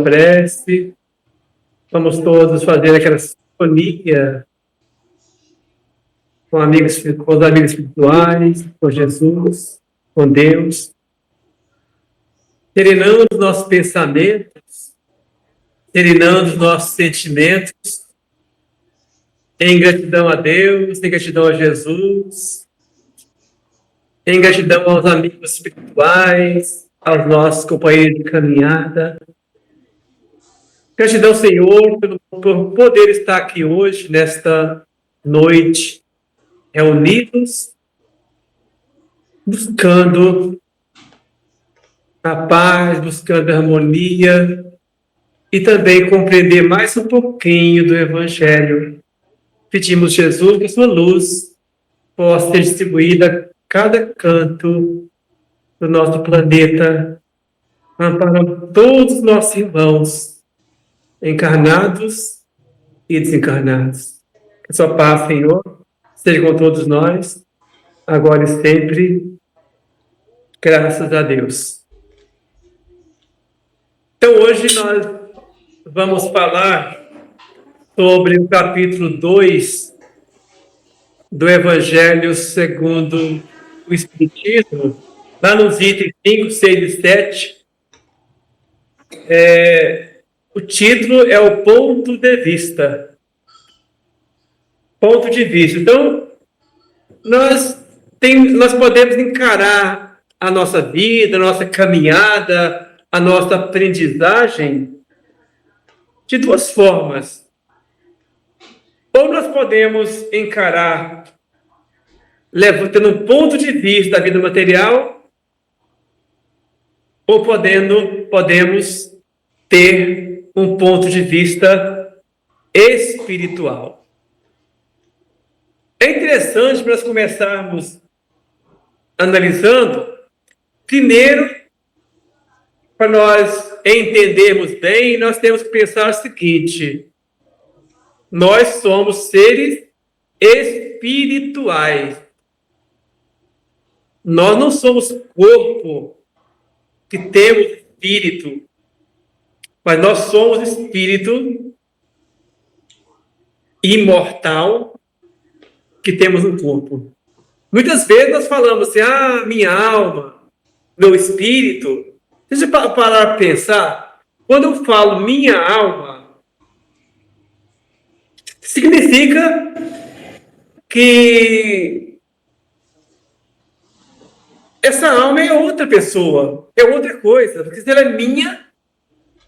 prece. Vamos todos fazer aquela sintonia com os amigos espirituais, com Jesus, com Deus, serenando os nossos pensamentos, serenando os nossos sentimentos, em gratidão a Deus, em gratidão a Jesus, em gratidão aos amigos espirituais, aos nossos companheiros de caminhada. Gratidão, Senhor, por poder estar aqui hoje, nesta noite, reunidos, buscando a paz, buscando a harmonia e também compreender mais um pouquinho do Evangelho. Pedimos, Jesus, que a sua luz possa ser distribuída a cada canto do nosso planeta, amparando todos os nossos irmãos, encarnados e desencarnados. Que a sua paz, Senhor, esteja com todos nós, agora e sempre, graças a Deus. Então, hoje nós vamos falar sobre o capítulo 2 do Evangelho segundo o Espiritismo, lá nos itens 5, 6 e 7. O título é o ponto de vista. Ponto de vista. Então, nós podemos encarar a nossa vida, a nossa caminhada, a nossa aprendizagem de duas formas. Ou nós podemos encarar tendo um ponto de vista da vida material, ou podemos ter um ponto de vista espiritual. É interessante para nós começarmos analisando, primeiro, para nós entendermos bem, nós temos que pensar o seguinte: nós somos seres espirituais. Nós não somos corpo que temos espírito, mas nós somos espírito imortal que temos um corpo. Muitas vezes nós falamos assim, minha alma, meu espírito. Deixa eu parar para pensar. Quando eu falo minha alma, significa que essa alma é outra pessoa, é outra coisa. Porque se ela é minha,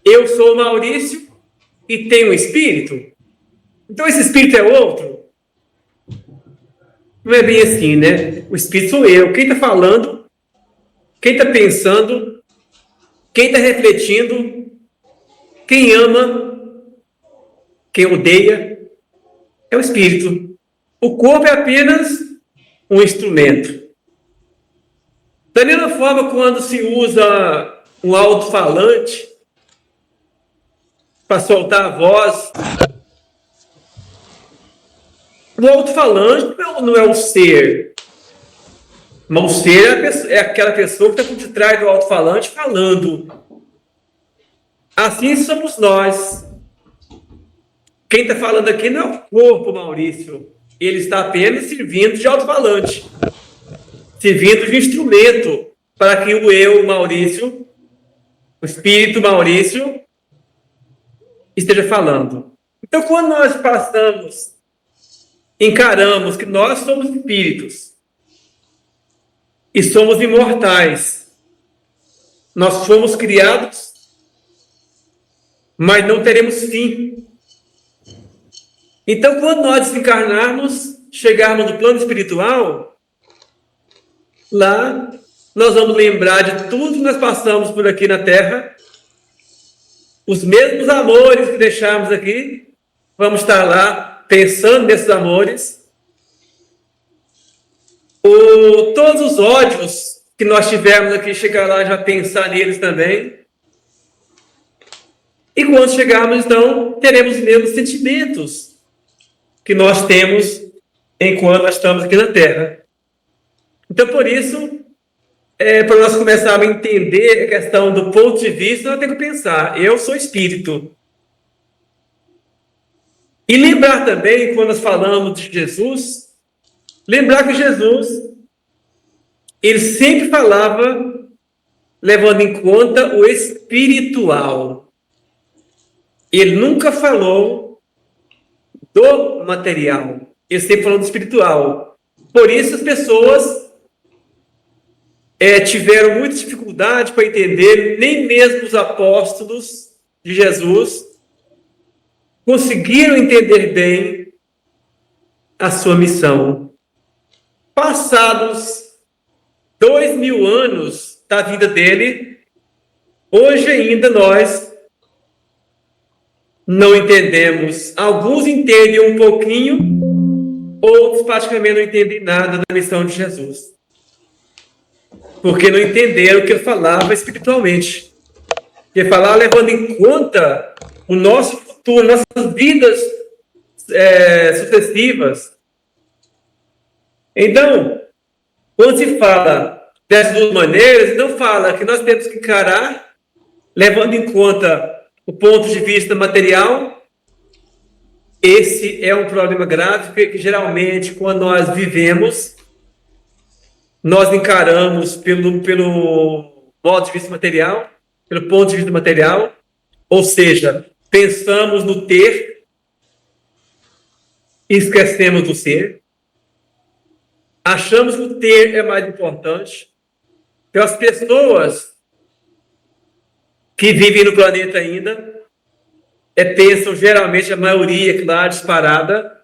eu sou o Maurício e tenho um espírito. Então esse espírito é outro. Não é bem assim, né? O espírito sou eu. Quem está falando, quem está pensando, quem está refletindo, quem ama, quem odeia, é o espírito. O corpo é apenas um instrumento. Da mesma forma, quando se usa um alto-falante para soltar a voz, o alto-falante não é um ser. Mas o ser é aquela pessoa que está por detrás do alto-falante falando. Assim somos nós. Quem está falando aqui não é o corpo, Maurício. Ele está apenas servindo de alto-falante. Servindo de instrumento para que o eu, Maurício, o espírito Maurício, esteja falando. Então, quando nós encaramos que nós somos espíritos e somos imortais, nós fomos criados, mas não teremos fim. Então, quando nós desencarnarmos, chegarmos no plano espiritual, lá nós vamos lembrar de tudo que nós passamos por aqui na Terra, os mesmos amores que deixamos aqui, vamos estar lá pensando nesses amores, todos os ódios que nós tivemos aqui, chegar lá e já pensar neles também. E quando chegarmos, então, teremos os mesmos sentimentos que nós temos enquanto nós estamos aqui na Terra. Então, por isso, para nós começarmos a entender a questão do ponto de vista, nós temos que pensar, eu sou espírito. E lembrar também, quando nós falamos de Jesus, lembrar que Jesus, ele sempre falava levando em conta o espiritual. Ele nunca falou do material. Ele sempre falou do espiritual. Por isso as pessoas tiveram muita dificuldade para entender, nem mesmo os apóstolos de Jesus conseguiram entender bem a sua missão. Passados 2000 anos da vida dele, hoje ainda nós não entendemos. Alguns entendem um pouquinho, outros praticamente não entendem nada da missão de Jesus. Porque não entenderam o que ele falava espiritualmente. Ele falava levando em conta o nosso futuro, nossas vidas sucessivas. Então, quando se fala dessas duas maneiras, não fala que nós temos que encarar, levando em conta o ponto de vista material. Esse é um problema grave, porque geralmente, quando nós vivemos, nós encaramos pelo modo de vista material, pelo ponto de vista material, ou seja, pensamos no ter e esquecemos do ser. Achamos que o ter é mais importante. Então, as pessoas que vivem no planeta ainda pensam, geralmente, a maioria, claro, disparada,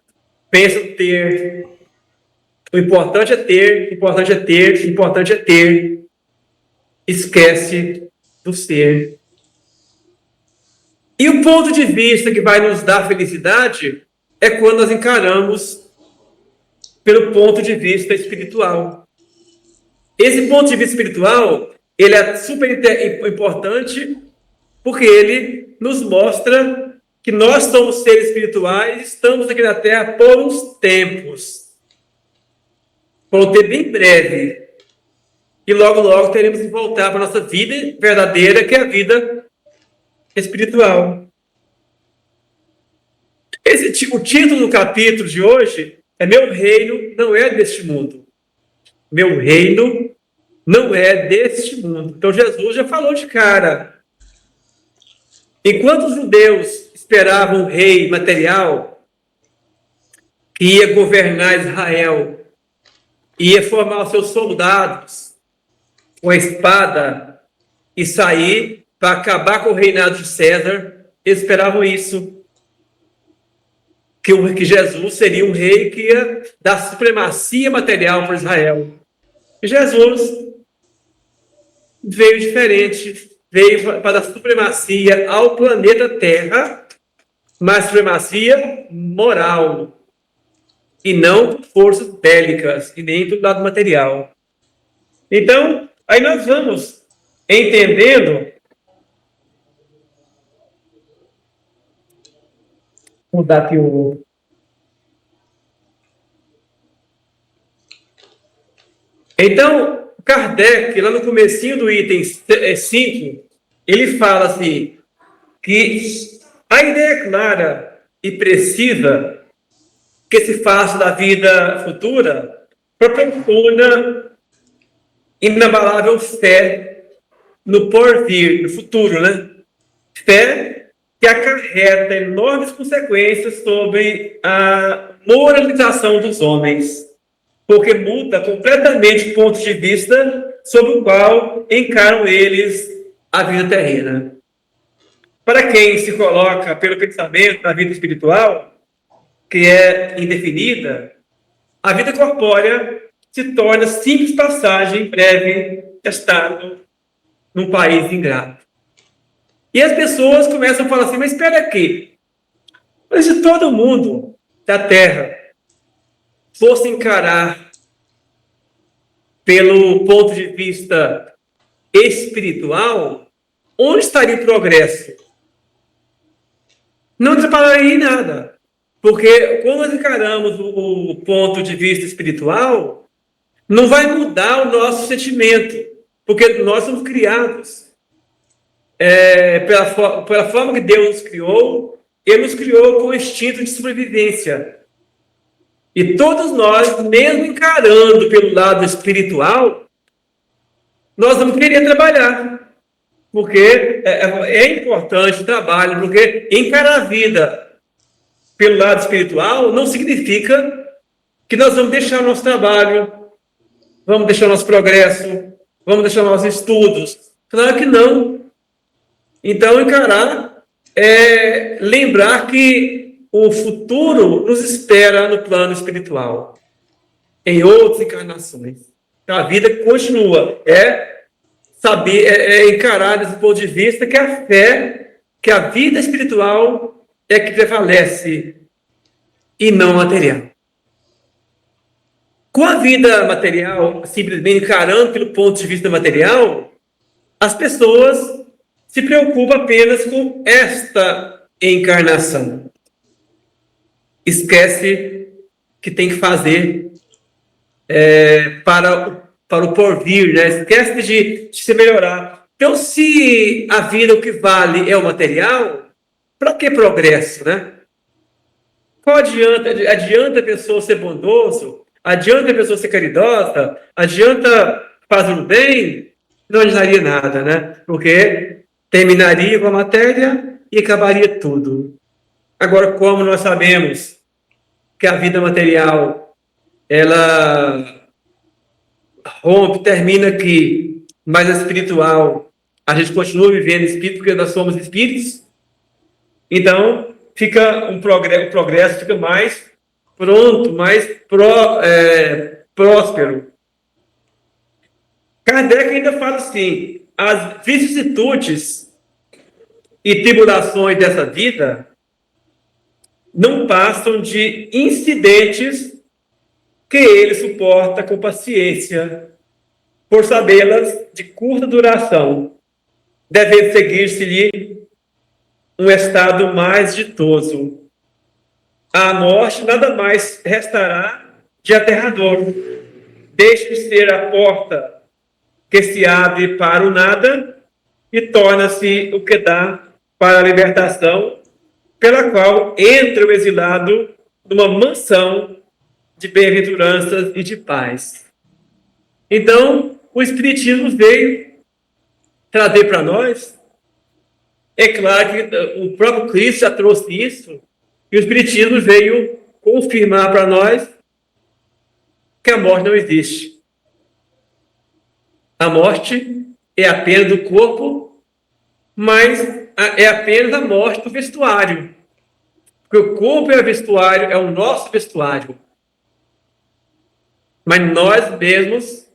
pensam ter. O importante é ter, o importante é ter, o importante é ter. Esquece do ser. E o ponto de vista que vai nos dar felicidade é quando nós encaramos pelo ponto de vista espiritual. Esse ponto de vista espiritual, ele é super importante porque ele nos mostra que nós somos seres espirituais, estamos aqui na Terra por uns tempos. Por um tempo bem breve. E logo, logo teremos que voltar para a nossa vida verdadeira, que é a vida espiritual. O título do capítulo de hoje é Meu reino não é deste mundo. Meu reino não é deste mundo. Então Jesus já falou de cara. Enquanto os judeus esperavam um rei material que ia governar Israel, ia formar os seus soldados com a espada e sair para acabar com o reinado de César, eles esperavam isso. Que Jesus seria um rei que ia dar supremacia material para Israel. E Jesus veio diferente, veio para dar supremacia ao planeta Terra, mas supremacia moral, e não forças bélicas, e nem do lado material. Então, aí nós vamos entendendo. Vou mudar aqui o. Então, Kardec, lá no comecinho do item 5, ele fala assim, que a ideia clara e precisa que se faça da vida futura proporciona inabalável fé no porvir, no futuro, né? Fé que acarreta enormes consequências sobre a moralização dos homens, porque muda completamente o ponto de vista sobre o qual encaram eles a vida terrena. Para quem se coloca pelo pensamento na vida espiritual, que é indefinida, a vida corpórea se torna simples passagem breve estado num país ingrato. E as pessoas começam a falar assim, mas espera aqui, mas se todo mundo da Terra fosse encarar pelo ponto de vista espiritual, onde estaria o progresso? Não atrapalharia em nada. Porque quando nós encaramos o ponto de vista espiritual, não vai mudar o nosso sentimento. Porque nós somos criados pela forma que Deus nos criou. Ele nos criou com o instinto de sobrevivência. E todos nós, mesmo encarando pelo lado espiritual, nós vamos querer trabalhar. Porque é importante o trabalho, porque encarar a vida pelo lado espiritual não significa que nós vamos deixar o nosso trabalho, vamos deixar o nosso progresso, vamos deixar nossos estudos. Claro que não. Então, encarar é lembrar que o futuro nos espera no plano espiritual, em outras encarnações. Então, a vida continua. Saber, encarar desse ponto de vista que a fé, que a vida espiritual é que prevalece e não material. Com a vida material, simplesmente encarando pelo ponto de vista material, as pessoas se preocupam apenas com esta encarnação. Esquece que tem que fazer para o porvir, né? Esquece de se melhorar. Então, se a vida, o que vale é o material, para que progresso, né? Qual adianta? Adianta a pessoa ser bondoso? Adianta a pessoa ser caridosa? Adianta fazer o bem? Não adiantaria nada, né? Porque terminaria com a matéria e acabaria tudo. Agora, como nós sabemos que a vida material, ela rompe, termina aqui, mas a espiritual, a gente continua vivendo espírito, porque nós somos espíritos. Então, fica o progresso fica mais pronto, mais próspero. Kardec ainda fala assim: as vicissitudes e tribulações dessa vida não passam de incidentes que ele suporta com paciência, por sabê-las de curta duração, devendo seguir-se-lhe um estado mais ditoso. A morte nada mais restará de aterrador. Deixa de ser a porta que se abre para o nada e torna-se o que dá para a libertação, pela qual entra o exilado numa mansão de bem-aventuranças e de paz. Então, o Espiritismo veio trazer para nós. É claro que o próprio Cristo já trouxe isso, e o Espiritismo veio confirmar para nós que a morte não existe. A morte é apenas do corpo, mas é apenas a morte do vestuário. Porque o corpo é o vestuário, é o nosso vestuário. Mas nós mesmos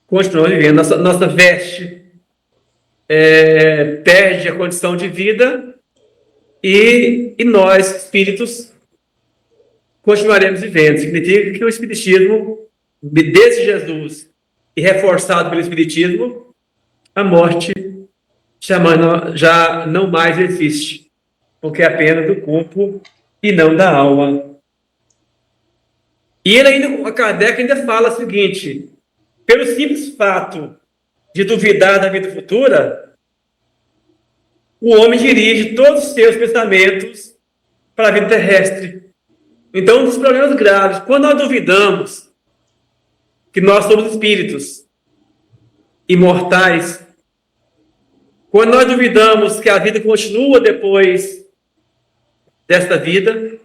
continuamos vivendo. Nossa veste perde a condição de vida e nós, espíritos, continuaremos vivendo. Significa que o Espiritismo, desde Jesus e reforçado pelo Espiritismo, a morte já não mais existe, porque é apenas do corpo e não da alma. E ele ainda, Kardec ainda fala o seguinte: pelo simples fato de duvidar da vida futura, o homem dirige todos os seus pensamentos para a vida terrestre. Então, um dos problemas graves, quando nós duvidamos que nós somos espíritos imortais, quando nós duvidamos que a vida continua depois desta vida,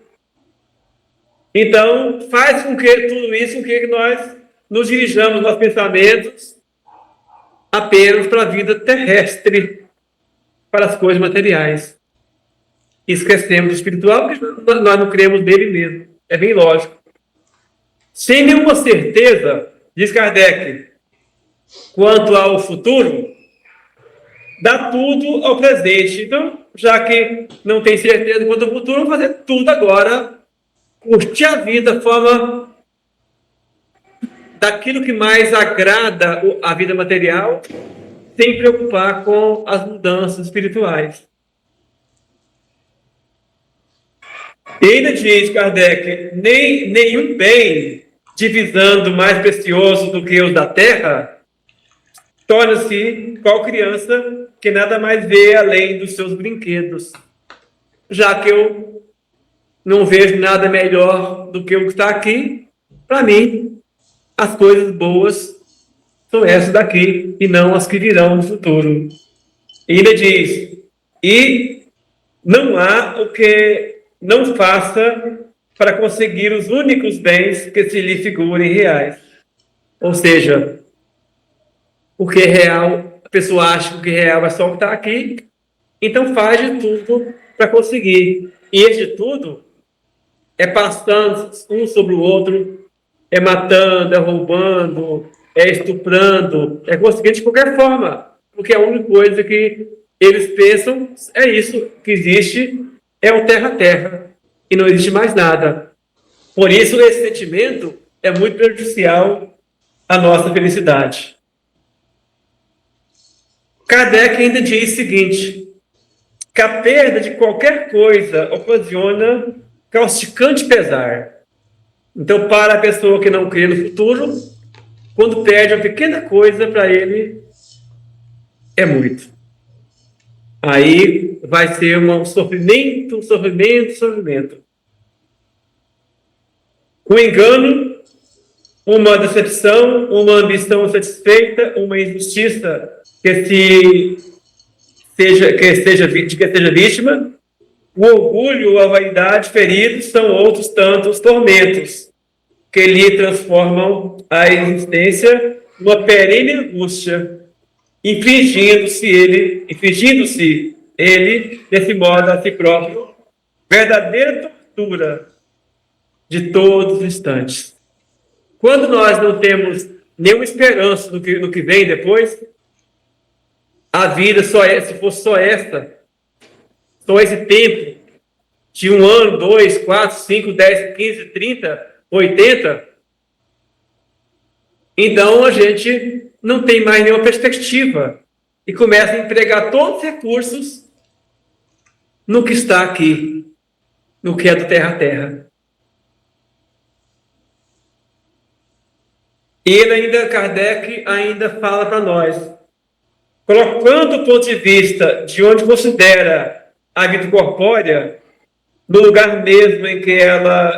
então faz com que tudo isso, com que nós nos dirijamos nossos pensamentos apenas para a vida terrestre, para as coisas materiais. Esquecemos do espiritual, porque nós não cremos nele mesmo. É bem lógico. Sem nenhuma certeza, diz Kardec, quanto ao futuro, dá tudo ao presente. Então, já que não tem certeza quanto ao futuro, vamos fazer tudo agora, curtir a vida, forma daquilo que mais agrada a vida material, sem preocupar com as mudanças espirituais. E ainda diz Kardec: nenhum bem, divisando mais precioso do que os da terra, torna-se qual criança que nada mais vê além dos seus brinquedos. Já que eu não vejo nada melhor do que o que está aqui, para mim, as coisas boas são essas daqui e não as que virão no futuro. E ainda diz, e não há o que não faça para conseguir os únicos bens que se lhe figurem reais. Ou seja, o que é real, a pessoa acha que o que é real é só o que está aqui, então faz de tudo para conseguir. E esse de tudo é passando um sobre o outro, é matando, é roubando, é estuprando, é conseguindo de qualquer forma, porque a única coisa que eles pensam é isso, que existe é o terra-terra, e não existe mais nada. Por isso, esse sentimento é muito prejudicial à nossa felicidade. Kardec ainda diz o seguinte, que a perda de qualquer coisa ocasiona causticante pesar. Então, para a pessoa que não crê no futuro, quando perde uma pequena coisa, para ele é muito. Aí vai ser um sofrimento, sofrimento, sofrimento. Um engano, uma decepção, uma ambição satisfeita, uma injustiça que seja vítima, o orgulho ou a vaidade feridos são outros tantos tormentos que lhe transformam a existência numa perene angústia, infligindo-se ele, desse modo, a si próprio, verdadeira tortura de todos os instantes. Quando nós não temos nenhuma esperança no que vem depois, a vida se fosse só esta, só esse tempo, de 1 ano, 2, 4, 5, 10, 15, 30, 80, então a gente não tem mais nenhuma perspectiva e começa a empregar todos os recursos no que está aqui, no que é do terra a terra. E ele Kardec ainda fala para nós, colocando o ponto de vista de onde considera a vida corpórea, no lugar mesmo em que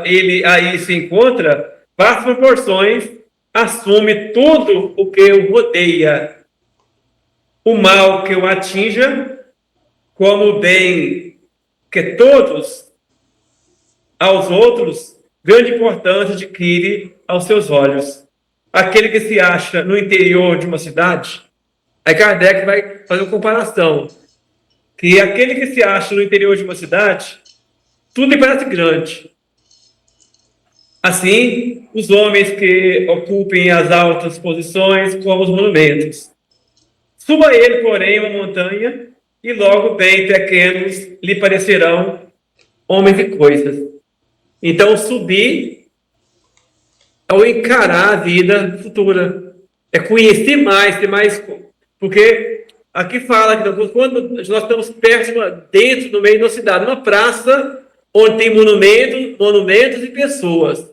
ele aí se encontra, faz proporções, assume tudo o que o rodeia, o mal que o atinja, como o bem que todos aos outros, grande importância adquire aos seus olhos. Aquele que se acha no interior de uma cidade, aí Kardec vai fazer uma comparação, que aquele que se acha no interior de uma cidade, tudo lhe parece grande. Assim, os homens que ocupem as altas posições, como os monumentos. Suba ele, porém, uma montanha, e logo bem pequenos lhe parecerão homens e coisas. Então, subir ao encarar a vida futura. É conhecer mais, ter mais... Porque aqui fala que quando nós estamos dentro, no meio da cidade, numa praça onde tem monumentos e pessoas.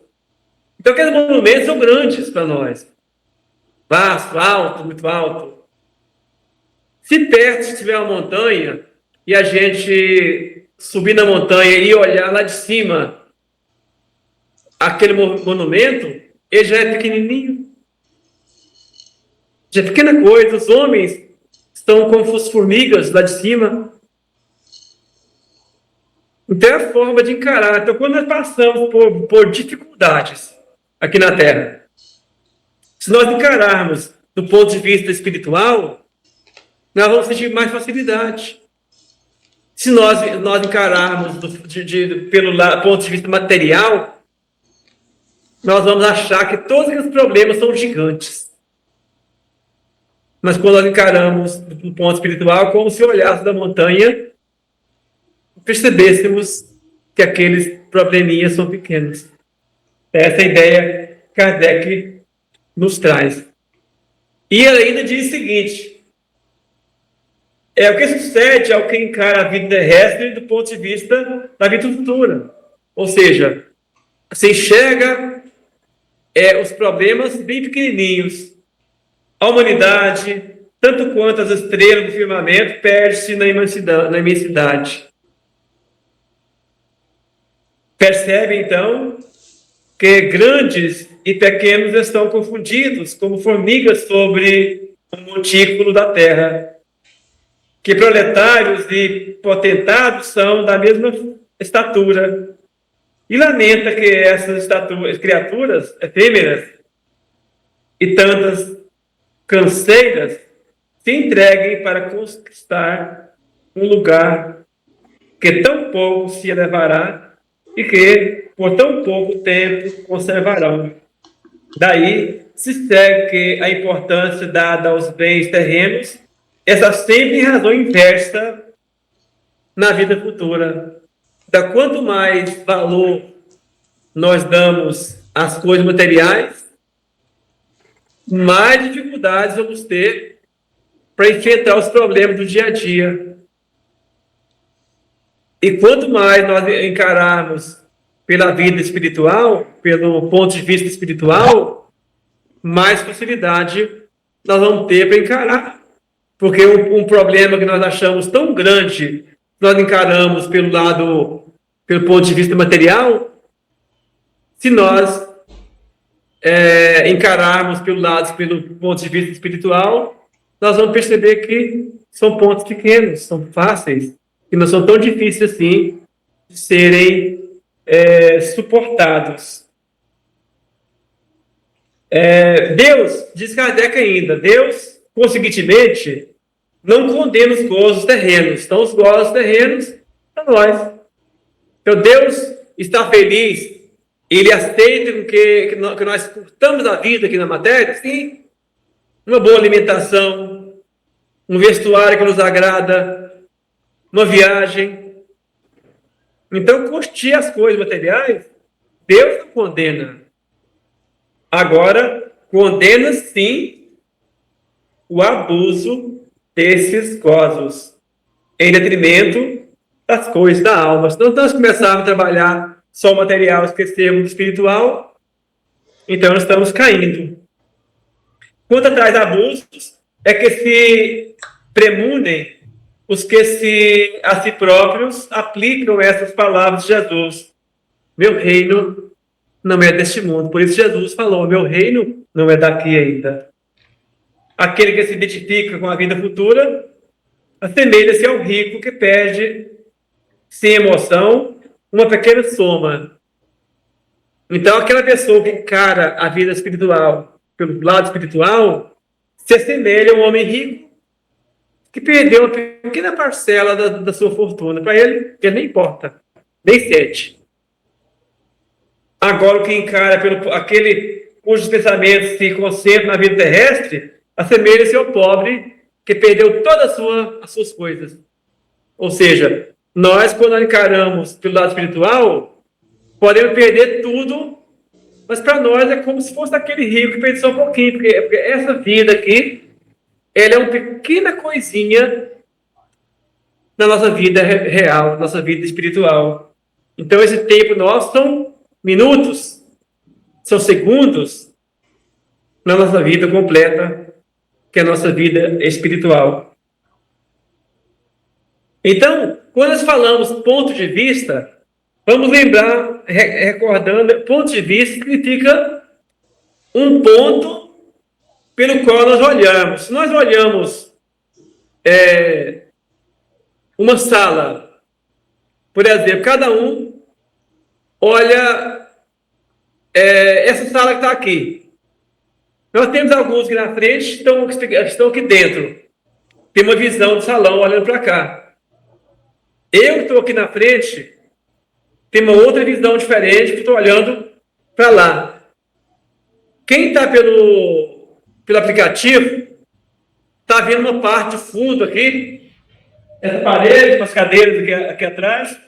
Então, aqueles monumentos são grandes para nós. Vasto, alto, muito alto. Se perto tiver uma montanha e a gente subir na montanha e olhar lá de cima aquele monumento, ele já é pequenininho. Já é pequena coisa. Os homens estão como as formigas lá de cima. Então é a forma de encarar. Então, quando nós passamos por dificuldades aqui na Terra, se nós encararmos do ponto de vista espiritual, nós vamos sentir mais facilidade. Se nós encararmos pelo ponto de vista material, nós vamos achar que todos aqueles problemas são gigantes. Mas quando nós encaramos do ponto espiritual, como se olhasse da montanha, percebêssemos que aqueles probleminhas são pequenos. Essa é a ideia que Kardec nos traz. E ele ainda diz o seguinte, o que sucede ao que encara a vida terrestre do ponto de vista da vida futura. Ou seja, você enxerga os problemas bem pequenininhos. A humanidade, tanto quanto as estrelas do firmamento, perde-se na imensidade. Percebe, então, que grandes e pequenos estão confundidos, como formigas sobre um montículo da terra, que proletários e potentados são da mesma estatura, e lamenta que essas criaturas efêmeras e tantas canseiras se entreguem para conquistar um lugar que tão pouco se elevará e que por tão pouco tempo conservarão. Daí se segue que a importância dada aos bens terrenos está sempre em razão inversa na vida futura. Então, quanto mais valor nós damos às coisas materiais, mais dificuldades vamos ter para enfrentar os problemas do dia a dia. E quanto mais nós encararmos pela vida espiritual, pelo ponto de vista espiritual, mais facilidade nós vamos ter para encarar. Porque um problema que nós achamos tão grande, nós encaramos pelo ponto de vista material, se nós encararmos pelo ponto de vista espiritual, nós vamos perceber que são pontos pequenos, são fáceis, e não são tão difíceis assim de serem suportados. Deus, diz Kardec ainda, Deus, consequentemente, não condena os gozos terrenos. Então, os gozos terrenos, para nós. Então, Deus está feliz, Ele aceita que nós curtamos a vida aqui na matéria, sim. Uma boa alimentação, um vestuário que nos agrada, uma viagem. Então, curtir as coisas materiais, Deus não condena. Agora, condena sim o abuso desses gozos, em detrimento das coisas da alma. Se nós começarmos a trabalhar só o material, esquecermos do espiritual, então nós estamos caindo. Quanto atrás abusos, é que se premunem os que a si próprios aplicam essas palavras de Jesus. Meu reino não é deste mundo. Por isso Jesus falou, meu reino não é daqui ainda. Aquele que se identifica com a vida futura assemelha-se ao rico que perde, sem emoção, uma pequena soma. Então, aquela pessoa que encara a vida espiritual pelo lado espiritual se assemelha a um homem rico que perdeu uma pequena parcela da sua fortuna. Para ele nem importa, nem sente. Agora, o que encara aquele cujos pensamentos se concentram na vida terrestre, assemelha-se ao pobre que perdeu todas as suas coisas. Ou seja, nós, quando encaramos pelo lado espiritual, podemos perder tudo, mas para nós é como se fosse aquele rico que perdeu só um pouquinho, porque essa vida aqui, ela é uma pequena coisinha na nossa vida real, nossa vida espiritual. Então, esse tempo nosso são minutos, são segundos na nossa vida completa, que é a nossa vida espiritual. Então, quando nós falamos ponto de vista, vamos lembrar, recordando, ponto de vista significa um ponto pelo qual nós olhamos. Se nós olhamos uma sala, por exemplo, cada um olha essa sala que está aqui. Nós temos alguns aqui na frente que estão aqui dentro. Tem uma visão do salão olhando para cá. Eu que estou aqui na frente, tem uma outra visão diferente que estou olhando para lá. Quem está pelo aplicativo está vendo uma parte de fundo aqui, essa parede, com as cadeiras aqui atrás.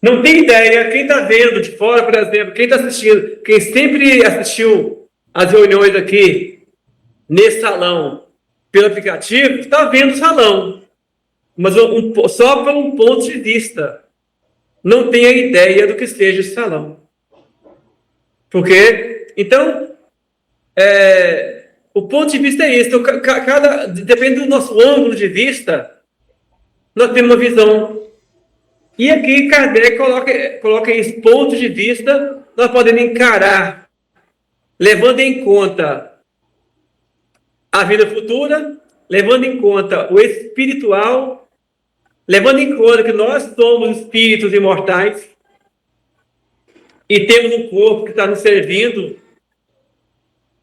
Não tem ideia, quem está vendo de fora, por exemplo, quem está assistindo, quem sempre assistiu às reuniões aqui, nesse salão, pelo aplicativo, está vendo o salão. Mas só por um ponto de vista. Não tem a ideia do que seja esse salão. Porque, então, O ponto de vista é esse. Então, depende do nosso ângulo de vista, nós temos uma visão. E aqui Kardec coloca esse ponto de vista, nós podemos encarar, levando em conta a vida futura, levando em conta o espiritual, levando em conta que nós somos espíritos imortais e temos um corpo que está nos servindo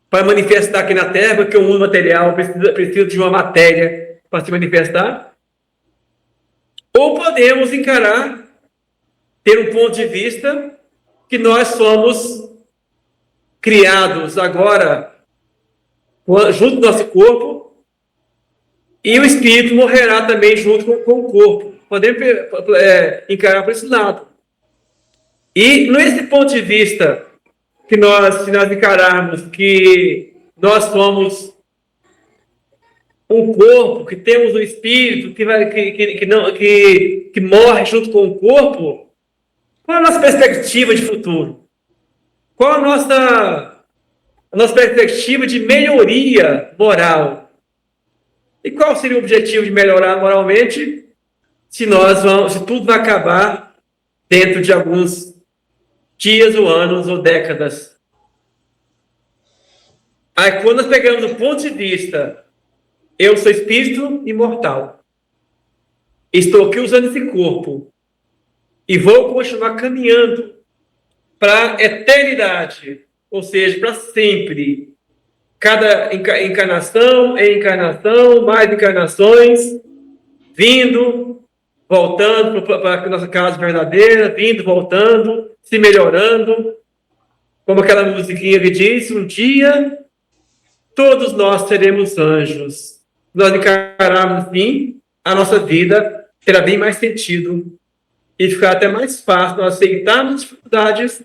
para manifestar aqui na Terra, porque o mundo material precisa de uma matéria para se manifestar. Ou podemos encarar, ter um ponto de vista que nós somos criados agora junto do nosso corpo e o espírito morrerá também junto com o corpo. Podemos encarar por esse lado. E nesse ponto de vista que se nós encararmos que nós somos um corpo, que temos um espírito que morre junto com o corpo, qual é a nossa perspectiva de futuro? Qual a nossa perspectiva de melhoria moral? E qual seria o objetivo de melhorar moralmente se tudo vai acabar dentro de alguns dias ou anos ou décadas? Aí, quando nós pegamos o ponto de vista, eu sou espírito imortal, estou aqui usando esse corpo e vou continuar caminhando para a eternidade, ou seja, para sempre. Cada encarnação é encarnação, mais encarnações, vindo, voltando para a nossa casa verdadeira, vindo, voltando, se melhorando. Como aquela musiquinha que diz, um dia todos nós seremos anjos. Nós encararmos assim, a nossa vida terá bem mais sentido e ficará até mais fácil nós aceitarmos as dificuldades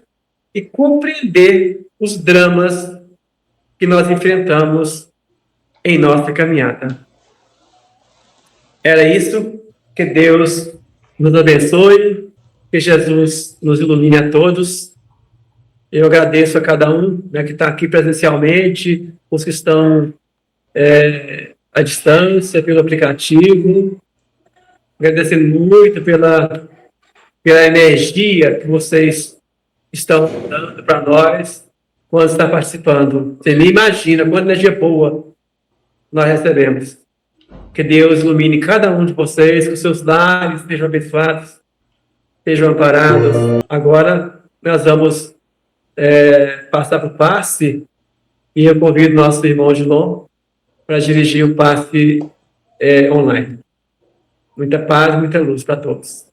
e compreender os dramas que nós enfrentamos em nossa caminhada. Era isso. Que Deus nos abençoe, que Jesus nos ilumine a todos. Eu agradeço a cada um, né, que está aqui presencialmente, os que estão à distância, pelo aplicativo. Agradecendo muito pela energia que vocês estão dando para nós quando está participando. Você nem imagina quanta energia boa nós recebemos. Que Deus ilumine cada um de vocês, que os seus lares sejam abençoados, sejam amparados. Agora nós vamos passar para o passe e eu convido nosso irmão Gilon para dirigir o passe online. Muita paz, muita luz para todos.